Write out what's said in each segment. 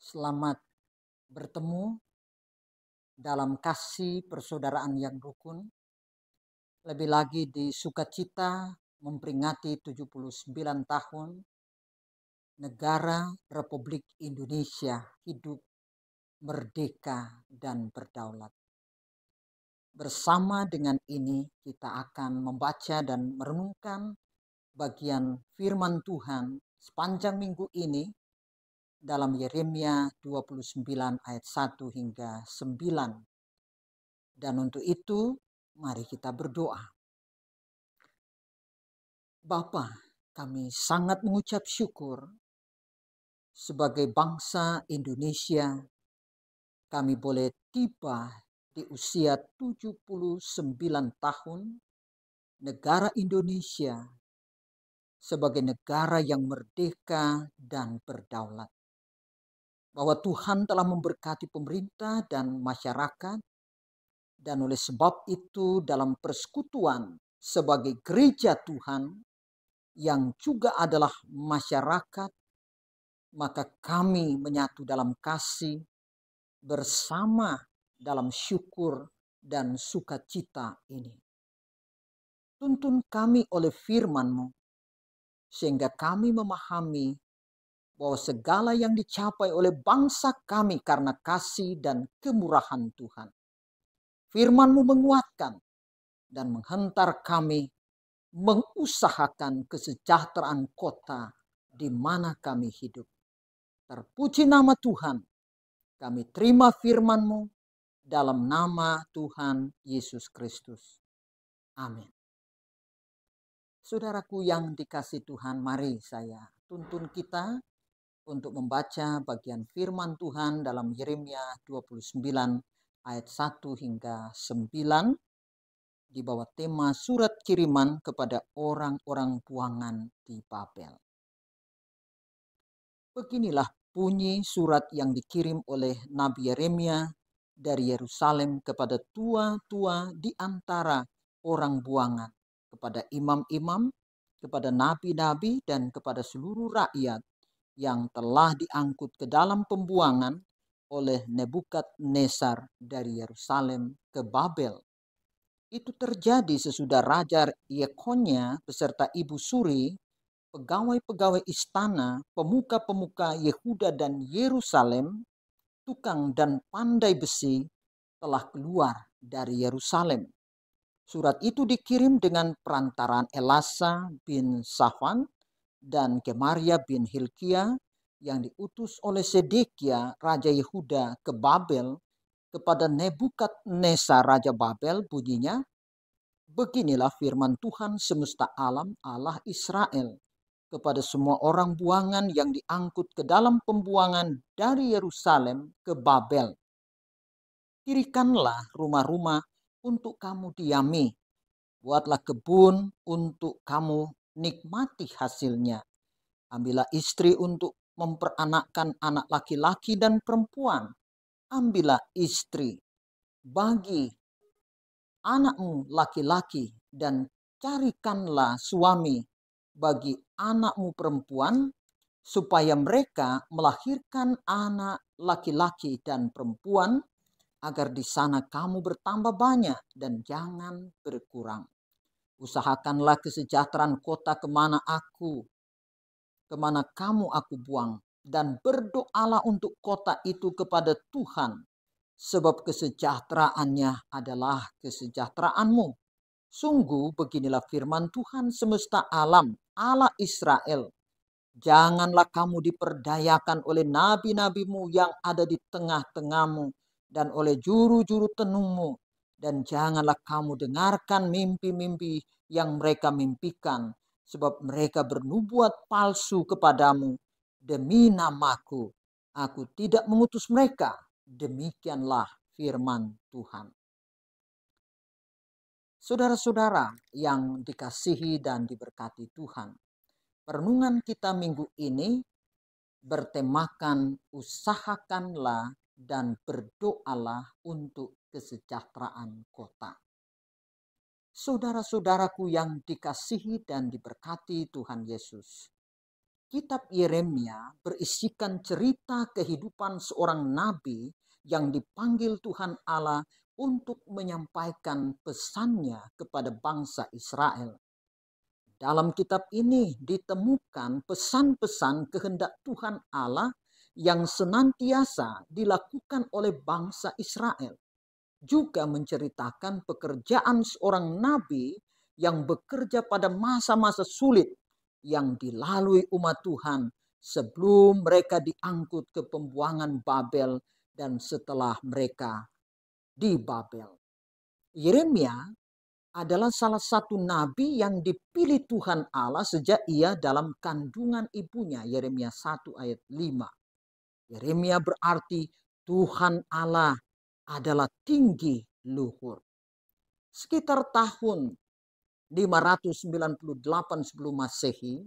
Selamat bertemu dalam kasih persaudaraan yang rukun. Lebih lagi di sukacita memperingati 79 tahun negara Republik Indonesia hidup merdeka dan berdaulat. Bersama dengan ini kita akan membaca dan merenungkan bagian firman Tuhan sepanjang minggu ini dalam Yeremia 29 ayat 1 hingga 9. Dan untuk itu, mari kita berdoa. Bapa, kami sangat mengucap syukur sebagai bangsa Indonesia, kami boleh tiba di usia 79 tahun negara Indonesia sebagai negara yang merdeka dan berdaulat. Bahwa Tuhan telah memberkati pemerintah dan masyarakat, dan oleh sebab itu dalam persekutuan sebagai gereja Tuhan yang juga adalah masyarakat, maka kami menyatu dalam kasih bersama dalam syukur dan sukacita ini. Tuntun kami oleh firman-Mu sehingga kami memahami bahwa segala yang dicapai oleh bangsa kami karena kasih dan kemurahan Tuhan. Firman-Mu menguatkan dan menghentar kami mengusahakan kesejahteraan kota di mana kami hidup. Terpuji nama Tuhan. Kami terima firman-Mu dalam nama Tuhan Yesus Kristus. Amin. Saudaraku yang dikasihi Tuhan, mari saya tuntun kita untuk membaca bagian firman Tuhan dalam Yeremia 29 ayat 1 hingga 9 di bawah tema surat kiriman kepada orang-orang buangan di Babel. Beginilah bunyi surat yang dikirim oleh Nabi Yeremia dari Yerusalem kepada tua-tua di antara orang buangan, kepada imam-imam, kepada nabi-nabi, dan kepada seluruh rakyat yang telah diangkut ke dalam pembuangan oleh Nebukadnezar dari Yerusalem ke Babel. Itu terjadi sesudah Raja Yekonia beserta Ibu Suri, pegawai-pegawai istana, pemuka-pemuka Yehuda dan Yerusalem, tukang dan pandai besi telah keluar dari Yerusalem. Surat itu dikirim dengan perantaraan Elasa bin Safan dan Gemaria bin Hilkia yang diutus oleh Sedekia Raja Yehuda ke Babel kepada Nebukadnezar Raja Babel. Bunyinya, beginilah firman Tuhan semesta alam, Allah Israel, kepada semua orang buangan yang diangkut ke dalam pembuangan dari Yerusalem ke Babel. Dirikanlah rumah-rumah untuk kamu diami, buatlah kebun untuk kamu nikmati hasilnya. Ambillah istri untuk memperanakkan anak laki-laki dan perempuan. Ambillah istri bagi anakmu laki-laki dan carikanlah suami bagi anakmu perempuan, supaya mereka melahirkan anak laki-laki dan perempuan, agar di sana kamu bertambah banyak dan jangan berkurang. Usahakanlah kesejahteraan kota kemana kamu aku buang, dan berdoalah untuk kota itu kepada Tuhan, sebab kesejahteraannya adalah kesejahteraanmu. Sungguh beginilah firman Tuhan semesta alam, Allah Israel. Janganlah kamu diperdayakan oleh nabi-nabimu yang ada di tengah-tengahmu dan oleh juru-juru tenungmu. Dan janganlah kamu dengarkan mimpi-mimpi yang mereka mimpikan, sebab mereka bernubuat palsu kepadamu. Demi namaku, aku tidak mengutus mereka. Demikianlah firman Tuhan. Saudara-saudara yang dikasihi dan diberkati Tuhan, perenungan kita minggu ini bertemakan usahakanlah dan berdoalah untuk kesejahteraan kota. Saudara-saudaraku yang dikasihi dan diberkati Tuhan Yesus, Kitab Yeremia berisikan cerita kehidupan seorang nabi yang dipanggil Tuhan Allah untuk menyampaikan pesannya kepada bangsa Israel. Dalam kitab ini ditemukan pesan-pesan kehendak Tuhan Allah yang senantiasa dilakukan oleh bangsa Israel. Juga menceritakan pekerjaan seorang nabi yang bekerja pada masa-masa sulit yang dilalui umat Tuhan sebelum mereka diangkut ke pembuangan Babel dan setelah mereka di Babel. Yeremia adalah salah satu nabi yang dipilih Tuhan Allah sejak ia dalam kandungan ibunya. Yeremia 1 ayat 5. Yeremia berarti Tuhan Allah adalah tinggi luhur. Sekitar tahun 598 sebelum Masehi,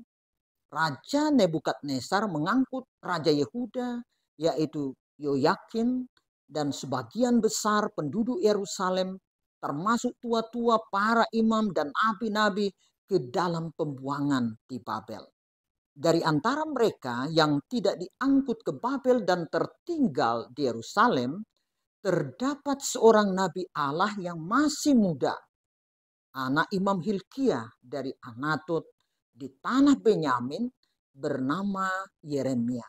Raja Nebukadnezar mengangkut Raja Yehuda yaitu Yoyakin dan sebagian besar penduduk Yerusalem termasuk tua-tua, para imam dan nabi-nabi ke dalam pembuangan di Babel. Dari antara mereka yang tidak diangkut ke Babel dan tertinggal di Yerusalem, terdapat seorang nabi Allah yang masih muda, anak Imam Hilkiah dari Anatot di tanah Benyamin bernama Yeremia.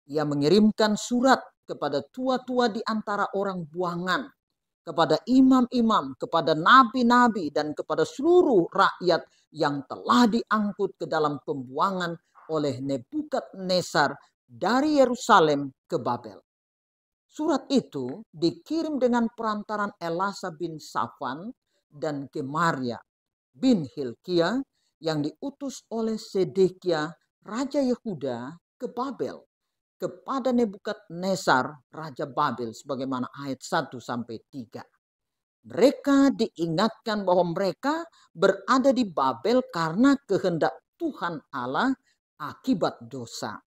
Ia mengirimkan surat kepada tua-tua di antara orang buangan, kepada imam-imam, kepada nabi-nabi, dan kepada seluruh rakyat yang telah diangkut ke dalam pembuangan oleh Nebukadnezar dari Yerusalem ke Babel. Surat itu dikirim dengan perantaran Elasa bin Safan dan Gemaria bin Hilkiah yang diutus oleh Sedekia, Raja Yehuda, ke Babel kepada Nebukadnezar, Raja Babel, sebagaimana ayat 1-3. Mereka diingatkan bahwa mereka berada di Babel karena kehendak Tuhan Allah akibat dosa.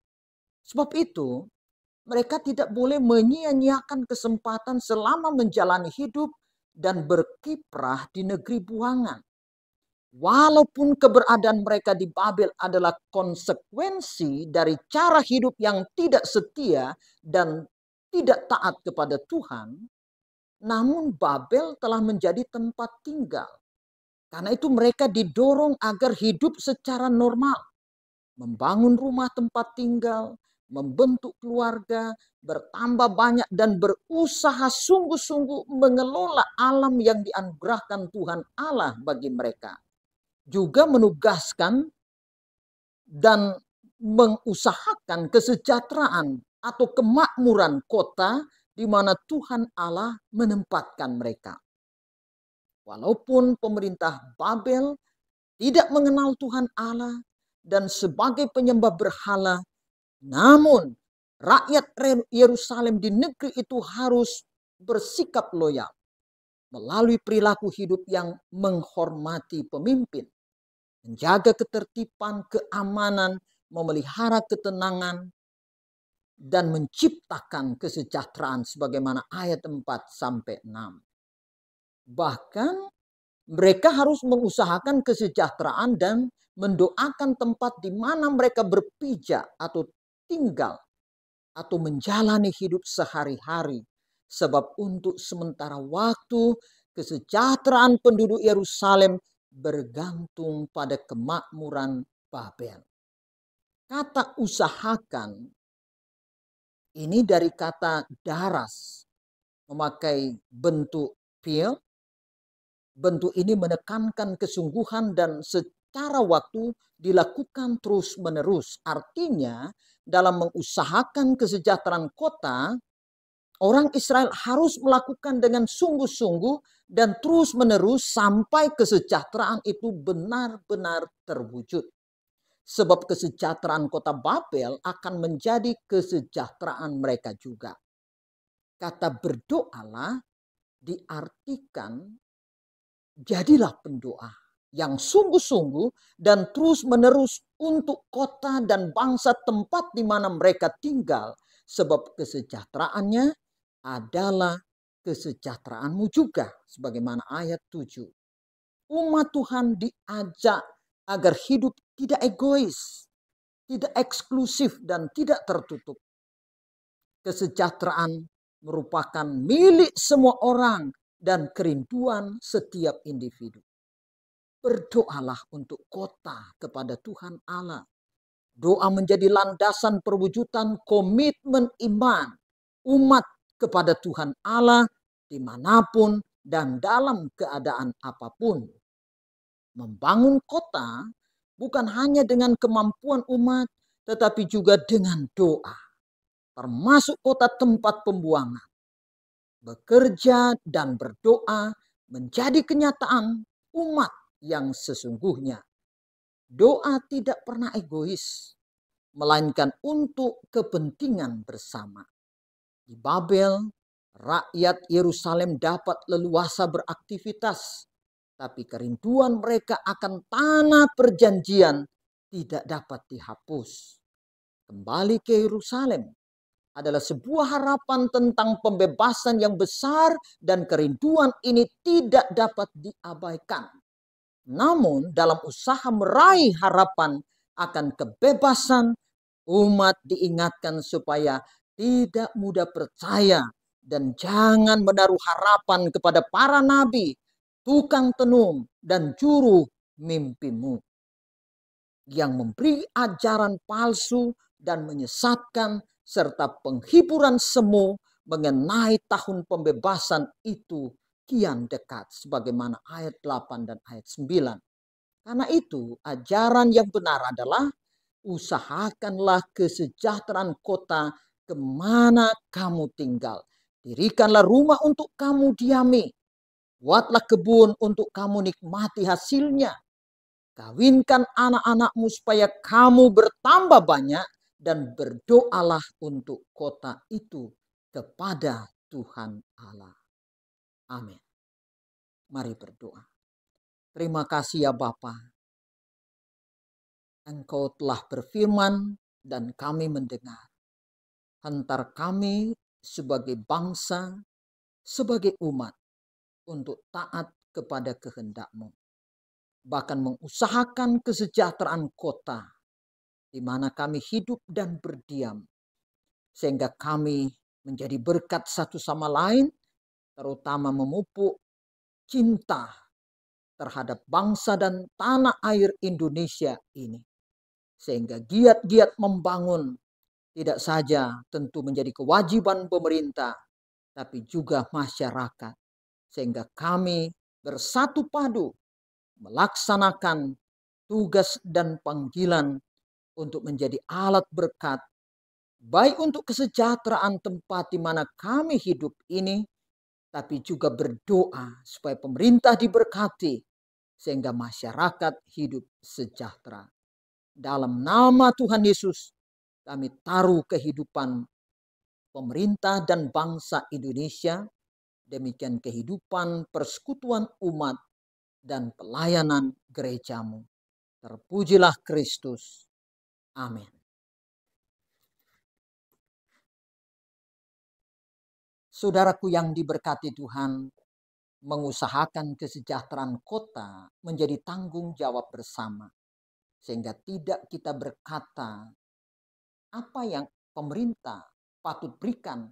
Sebab itu, mereka tidak boleh menyia-nyiakan kesempatan selama menjalani hidup dan berkiprah di negeri buangan. Walaupun keberadaan mereka di Babel adalah konsekuensi dari cara hidup yang tidak setia dan tidak taat kepada Tuhan, namun Babel telah menjadi tempat tinggal. Karena itu mereka didorong agar hidup secara normal, membangun rumah tempat tinggal, membentuk keluarga, bertambah banyak dan berusaha sungguh-sungguh mengelola alam yang dianugerahkan Tuhan Allah bagi mereka. Juga menugaskan dan mengusahakan kesejahteraan atau kemakmuran kota di mana Tuhan Allah menempatkan mereka. Walaupun pemerintah Babel tidak mengenal Tuhan Allah dan sebagai penyembah berhala, namun rakyat Yerusalem di negeri itu harus bersikap loyal melalui perilaku hidup yang menghormati pemimpin, menjaga ketertiban, keamanan, memelihara ketenangan, dan menciptakan kesejahteraan sebagaimana ayat 4-6. Bahkan mereka harus mengusahakan kesejahteraan dan mendoakan tempat di mana mereka berpijak atau tinggal atau menjalani hidup sehari-hari. Sebab untuk sementara waktu kesejahteraan penduduk Yerusalem bergantung pada kemakmuran Babel. Kata usahakan ini dari kata daras, memakai bentuk pil. Bentuk ini menekankan kesungguhan dan secara waktu dilakukan terus-menerus. Artinya dalam mengusahakan kesejahteraan kota, orang Israel harus melakukan dengan sungguh-sungguh dan terus-menerus sampai kesejahteraan itu benar-benar terwujud. Sebab kesejahteraan kota Babel akan menjadi kesejahteraan mereka juga. Kata berdoalah diartikan jadilah pendoa yang sungguh-sungguh dan terus-menerus untuk kota dan bangsa tempat di mana mereka tinggal. Sebab kesejahteraannya adalah kesejahteraanmu juga. Sebagaimana ayat 7. Umat Tuhan diajak agar hidup tidak egois, tidak eksklusif dan tidak tertutup. Kesejahteraan merupakan milik semua orang dan kerinduan setiap individu. Berdoalah untuk kota kepada Tuhan Allah. Doa menjadi landasan perwujudan komitmen iman umat kepada Tuhan Allah dimanapun dan dalam keadaan apapun. Membangun kota bukan hanya dengan kemampuan umat, tetapi juga dengan doa, termasuk kota tempat pembuangan. Bekerja dan berdoa menjadi kenyataan umat yang sesungguhnya. Doa tidak pernah egois, melainkan untuk kepentingan bersama. Di Babel, rakyat Yerusalem dapat leluasa beraktivitas, tapi kerinduan mereka akan tanah perjanjian tidak dapat dihapus. Kembali ke Yerusalem adalah sebuah harapan tentang pembebasan yang besar dan kerinduan ini tidak dapat diabaikan. Namun dalam usaha meraih harapan akan kebebasan, umat diingatkan supaya tidak mudah percaya dan jangan menaruh harapan kepada para nabi, tukang tenung, dan juru mimpimu yang memberi ajaran palsu dan menyesatkan serta penghiburan semu mengenai tahun pembebasan itu kian dekat, sebagaimana ayat 8 dan ayat 9. Karena itu ajaran yang benar adalah usahakanlah kesejahteraan kota kemana kamu tinggal. Dirikanlah rumah untuk kamu diami. Buatlah kebun untuk kamu nikmati hasilnya. Kawinkan anak-anakmu supaya kamu bertambah banyak dan berdoalah untuk kota itu kepada Tuhan Allah. Amin. Mari berdoa. Terima kasih ya Bapa. Engkau telah berfirman dan kami mendengar. Hantar kami sebagai bangsa, sebagai umat untuk taat kepada kehendak-Mu. Bahkan mengusahakan kesejahteraan kota di mana kami hidup dan berdiam. Sehingga kami menjadi berkat satu sama lain, terutama memupuk cinta terhadap bangsa dan tanah air Indonesia ini. Sehingga giat-giat membangun tidak saja tentu menjadi kewajiban pemerintah, tapi juga masyarakat. Sehingga kami bersatu padu melaksanakan tugas dan panggilan untuk menjadi alat berkat, baik untuk kesejahteraan tempat di mana kami hidup ini, tapi juga berdoa supaya pemerintah diberkati, sehingga masyarakat hidup sejahtera. Dalam nama Tuhan Yesus, kami taruh kehidupan pemerintah dan bangsa Indonesia, demikian kehidupan persekutuan umat dan pelayanan gerejamu. Terpujilah Kristus. Amin. Saudaraku yang diberkati Tuhan, mengusahakan kesejahteraan kota menjadi tanggung jawab bersama. Sehingga tidak kita berkata apa yang pemerintah patut berikan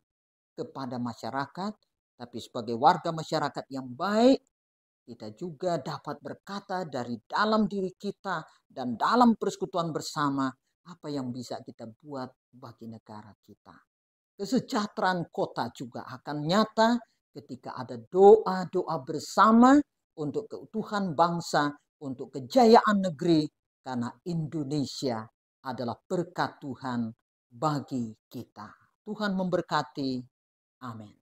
kepada masyarakat, tapi sebagai warga masyarakat yang baik, kita juga dapat berkata dari dalam diri kita dan dalam persekutuan bersama apa yang bisa kita buat bagi negara kita. Kesejahteraan kota juga akan nyata ketika ada doa-doa bersama untuk keutuhan bangsa, untuk kejayaan negeri, karena Indonesia adalah berkat Tuhan bagi kita. Tuhan memberkati. Amin.